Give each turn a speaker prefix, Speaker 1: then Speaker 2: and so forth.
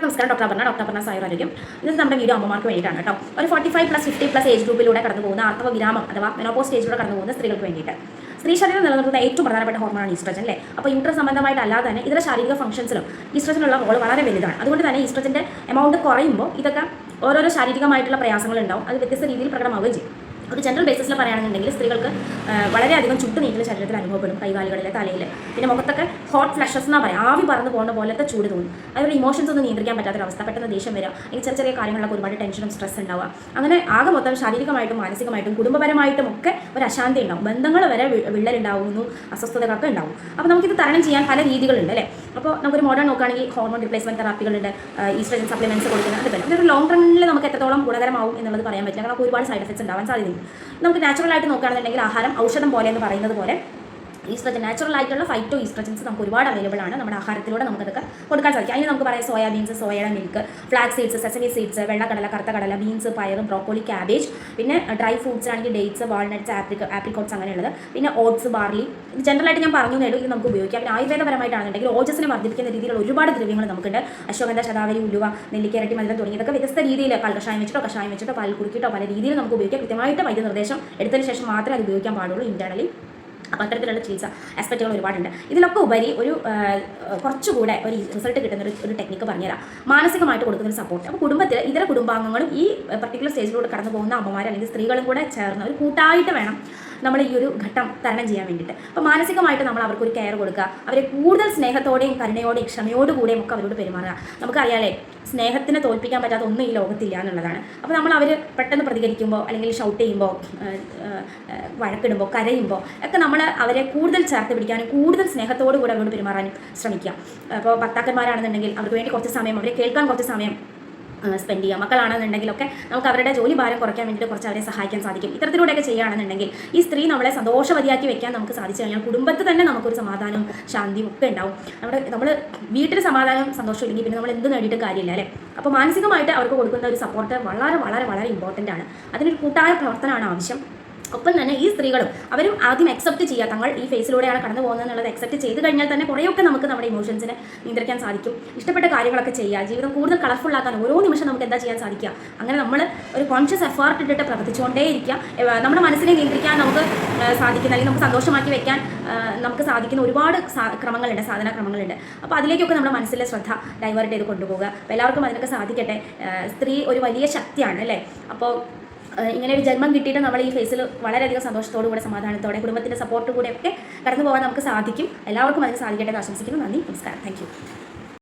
Speaker 1: നമസ്കാരം. ഡോക്ടർ അപർണ സായുരായിരിക്കും. ഇത് നമ്മുടെ വീഡിയോ അമ്മമാർക്ക് വേണ്ടിയിട്ടാണ് കേട്ടോ. ഒരു 45+, 50+ ഏജ് ഗ്രൂപ്പിലൂടെ കടന്നു പോകുന്ന ആർത്തവ വിരാമം അഥവാ മെനോപോസ് സ്റ്റേജിലൂടെ കടന്നു പോകുന്ന സ്ത്രീകൾക്ക് വേണ്ടിയിട്ട്. സ്ത്രീ ശരീരം നിലനിർത്തുന്ന ഏറ്റവും പ്രധാനപ്പെട്ട ഹോർമോണാണ് ഈസ്ട്രജൻ അല്ലേ. അപ്പോൾ യൂട്രസ് സംബന്ധമായിട്ടല്ലാതെ തന്നെ ഇതര ശാരീരിക ഫംഗ്ഷൻസിലും ഈസ്ട്രജനുള്ള റോൾ വളരെ വലുതാണ്. അതുകൊണ്ട് തന്നെ ഈസ്ട്രജൻ്റെ എമൗണ്ട് കുറയുമ്പോൾ ഇതൊക്കെ ഓരോരോ ശാരീരികമായിട്ടുള്ള പ്രയാസങ്ങളുണ്ടാവും. അത് വ്യത്യസ്ത രീതിയിൽ പ്രകടമാവുകയും ചെയ്യും. ഒരു ജനറൽ ബേസിസിൽ പറയുകയാണെന്നുണ്ടെങ്കിൽ സ്ത്രീകൾക്ക് വളരെയധികം ചുട്ടുനീറ്റൽ ശരീരത്തിൽ അനുഭവപ്പെടും. കൈകാലുകളിലെ തലയിൽ പിന്നെ മുഖത്തൊക്കെ ഹോട്ട് ഫ്ലഷസ് എന്നാ പറയാം. ആവി പറന്ന് പോകുന്ന പോലത്തെ ചൂട് തോന്നും. അതുപോലെ ഇമോഷൻസ് ഒന്നും നിയന്ത്രിക്കാൻ പറ്റാത്തൊരവസ്ഥ, പെട്ടെന്ന് ദേഷ്യം വരിക, ഈ ചെറിയ കാര്യങ്ങളിലൊക്കെ ഒരുപാട് ടെൻഷനും സ്ട്രെസ് ഉണ്ടാവുക. അങ്ങനെ ആകെ മൊത്തം ശാരീരികമായിട്ടും മാനസികമായിട്ടും കുടുംബപരമായിട്ടും ഒക്കെ ഒരു അശാന്തി ഉണ്ടാവും. ബന്ധങ്ങൾ വരെ വിള്ളലുണ്ടാവുന്നു, അസ്വസ്ഥതകളൊക്കെ ഉണ്ടാവും. അപ്പോൾ നമുക്കിത് തരണം ചെയ്യാൻ പല രീതികളുണ്ട് അല്ലേ. അപ്പോൾ നമുക്കൊരു മോഡേൺ നോക്കുകയാണെങ്കിൽ ഹോർമോൺ റിപ്ലേസ്മെൻറ്റ് തെറാപ്പികളുണ്ട്, ഈസ്ട്രജൻ സപ്ലിമെൻറ്റ്സ് കൊടുക്കുന്നത്. അതുപോലെ അതൊരു ലോങ് റണ്ണിൽ നമുക്ക് എത്രത്തോളം ഗുണകരമാവും എന്നുള്ളത് പറയാൻ പറ്റില്ല. കാരണം ഒരുപാട് സൈഡ് എഫക്ട്സ് ഉണ്ടാവാൻ സാധ്യതയുണ്ട്. നമുക്ക് നാച്ചുറലായിട്ട് നോക്കുകയാണെന്നുണ്ടെങ്കിൽ ആഹാരം ഔഷധം പോലെ എന്ന് പറയുന്നത് പോലെ ഈസ്ട്രജൻ നാച്ചുറൽ ആയിട്ടുള്ള ഫൈറ്റോ ഈസ്ട്രജൻസ് നമുക്ക് ഒരുപാട് അവൈലബിൾ ആണ്. നമ്മുടെ ആഹാരത്തിലൂടെ നമുക്കതൊക്കെ കൊടുക്കാൻ സാധിക്കും. അതിന് നമുക്ക് പറയാം സോയാബീൻസ്, സോയയുടെ milk, flax seeds, sesame seeds, വെള്ളക്കടല, കറുത്ത കടല, ബീൻസ്, പയർ, ബ്രോക്കോളി, ക്യാബേജ്, പിന്നെ ഡ്രൈ ഫ്രൂട്ട്സ് ആണെങ്കിൽ ഡേറ്റ്സ്, വാൾനട്ട്സ്, ആപ്രിക്കോട്ട്സ് അങ്ങനെയുള്ളത്, പിന്നെ ഓട്സ്, ബാർലി. ഇത് ജനറലായിട്ട് ഞാൻ പറഞ്ഞു നേടും, ഇത് നമുക്ക് ഉപയോഗിക്കാം. പിന്നെ ആയുർവേദപരമായിട്ടാണെന്നുണ്ടെങ്കിൽ ഓജസ്സിനെ വർദ്ധിപ്പിക്കുന്ന രീതിയിലുള്ള ഒരുപാട് ദ്രവ്യങ്ങൾ നമുക്കുണ്ട്. അശ്വഗന്ധ, ശതാവരി, ഉലുവ, നെല്ലിക്ക, ഇരട്ടി മധുരം തുടങ്ങിയതൊക്കെ വ്യത്യസ്ത രീതിയിൽ കഷായം വെച്ചിട്ടോ പാൽ കുറുക്കിട്ടോ പല രീതിയിൽ നമുക്ക് ഉപയോഗിക്കാം. കൃത്യമായിട്ട് വൈദ്യനിർദ്ദേശം എടുത്തതിന് ശേഷം മാത്രമേ അത് ഉപയോഗിക്കാൻ പാടുള്ളൂ ഇന്റേണലി. അപ്പോൾ അത്തരത്തിലുള്ള ചികിത്സ ആസ്പെക്റ്റുകൾ ഒരുപാടുണ്ട്. ഇതിലൊക്കെ ഉപരി ഒരു കുറച്ചുകൂടെ ഒരു റിസൾട്ട് കിട്ടുന്ന ഒരു ടെക്നിക്ക് പറഞ്ഞുതരാം. മാനസികമായിട്ട് കൊടുക്കുന്നൊരു സപ്പോർട്ട്. അപ്പോൾ കുടുംബത്തിൽ ഇതര കുടുംബാംഗങ്ങളും ഈ പർട്ടിക്കുലർ സ്റ്റേജിലൂടെ കടന്നു പോകുന്ന അമ്മമാർ അല്ലെങ്കിൽ സ്ത്രീകളും കൂടെ ചേർന്ന് ഒരു കൂട്ടായിട്ട് വേണം നമ്മൾ ഈ ഒരു ഘട്ടം തരണം ചെയ്യാൻ വേണ്ടിയിട്ട്. അപ്പോൾ മാനസികമായിട്ട് നമ്മൾ അവർക്കൊരു കെയർ കൊടുക്കുക, അവരെ കൂടുതൽ സ്നേഹത്തോടെയും കരുണയോടെയും ക്ഷമയോടുകൂടെയും ഒക്കെ അവരോട് പെരുമാറുക. നമുക്കറിയാലേ സ്നേഹത്തിനെ തോൽപ്പിക്കാൻ പറ്റാത്ത ഒന്നും ഈ ലോകത്തില്ല എന്നുള്ളതാണ്. അപ്പോൾ നമ്മൾ അവർ പെട്ടെന്ന് പ്രതികരിക്കുമ്പോൾ അല്ലെങ്കിൽ ഷൗട്ട് ചെയ്യുമ്പോൾ, വഴക്കിടുമ്പോൾ, കരയുമ്പോൾ ഒക്കെ നമ്മൾ അവരെ കൂടുതൽ ചേർത്ത് പിടിക്കാനും കൂടുതൽ സ്നേഹത്തോടു കൂടെ അവരോട് പെരുമാറാനും ശ്രമിക്കുക. അപ്പോൾ ഭർത്താക്കന്മാരാണെന്നുണ്ടെങ്കിൽ അവർക്ക് വേണ്ടി കുറച്ച് സമയം, അവരെ കേൾക്കാൻ കുറച്ച് സമയം സ്പെൻഡ് ചെയ്യുക. മക്കളാണെന്നുണ്ടെങ്കിലൊക്കെ നമുക്ക് അവരുടെ ജോലി ഭാരം കുറയ്ക്കാൻ വേണ്ടിയിട്ട് കുറച്ച് അവരെ സഹായിക്കാൻ സാധിക്കും. ഇത്തരത്തിലൂടെയൊക്കെ ചെയ്യുകയാണെന്നുണ്ടെങ്കിൽ ഈ സ്ത്രീ നമ്മളെ സന്തോഷവതിയാക്കി വെക്കാൻ നമുക്ക് സാധിച്ചു കഴിഞ്ഞാൽ കുടുംബത്തിൽ തന്നെ നമുക്കൊരു സമാധാനവും ശാന്തിയും ഒക്കെ ഉണ്ടാവും. നമ്മൾ വീട്ടിൽ സമാധാനം സന്തോഷം ഇല്ലെങ്കിൽ പിന്നെ നമ്മൾ എന്ത് നേടിയിട്ട് കാര്യമില്ല അല്ലേ. അപ്പോൾ മാനസികമായിട്ട് അവർക്ക് കൊടുക്കുന്ന ഒരു സപ്പോർട്ട് വളരെ വളരെ വളരെ ഇമ്പോർട്ടൻ്റ് ആണ്. അതിനൊരു കൂട്ടായ പ്രവർത്തനമാണ് ആവശ്യം. ഒപ്പം തന്നെ ഈ സ്ത്രീകളും അവരും ആദ്യം അക്സെപ്റ്റ് ചെയ്യുക, തങ്ങൾ ഈ ഫേസിലൂടെയാണ് കടന്നു പോകുന്നത് എന്നുള്ളത് അക്സെപ്റ്റ് ചെയ്ത് കഴിഞ്ഞാൽ തന്നെ കുറേയൊക്കെ നമുക്ക് നമ്മുടെ ഇമോഷൻസിനെ നിയന്ത്രിക്കാൻ സാധിക്കും. ഇഷ്ടപ്പെട്ട കാര്യങ്ങളൊക്കെ ചെയ്യുക, ജീവിതം കൂടുതൽ കളർഫുൾ ആക്കാൻ ഓരോ നിമിഷം നമുക്ക് എന്താ ചെയ്യാൻ സാധിക്കുക. അങ്ങനെ നമ്മൾ ഒരു കോൺഷ്യസ് എഫേർട്ട് ഇട്ടിട്ട് പ്രവർത്തിച്ചുകൊണ്ടേ ഇരിക്കുക. നമ്മുടെ മനസ്സിനെ നിയന്ത്രിക്കാൻ നമുക്ക് സാധിക്കുന്ന അല്ലെങ്കിൽ നമുക്ക് സന്തോഷമാക്കി വെക്കാൻ നമുക്ക് സാധിക്കുന്ന ഒരുപാട് ക്രമങ്ങളുണ്ട്, സാധനക്രമങ്ങളുണ്ട്. അപ്പോൾ അതിലേക്കൊക്കെ നമ്മുടെ മനസ്സിലെ ശ്രദ്ധ ഡൈവേർട്ട് ചെയ്ത് കൊണ്ടുപോകുക. അപ്പോൾ എല്ലാവർക്കും അതിനൊക്കെ സാധിക്കട്ടെ. സ്ത്രീ ഒരു വലിയ ശക്തിയാണ് അല്ലേ. അപ്പോൾ ഇങ്ങനെ ഒരു ജന്മം കിട്ടിയിട്ട് നമ്മൾ ഈ ഫേസിൽ വളരെയധികം സന്തോഷത്തോടു കൂടെ സമാധാനത്തോടെ കുടുംബത്തിൻ്റെ സപ്പോർട്ട് കൂടെ ഒക്കെ കടന്നു പോകാൻ നമുക്ക് സാധിക്കും. എല്ലാവർക്കും അതിന് സാധിക്കട്ടെ എന്ന് ആശംസിക്കുന്നു. നന്ദി, നമസ്കാരം, താങ്ക് യു.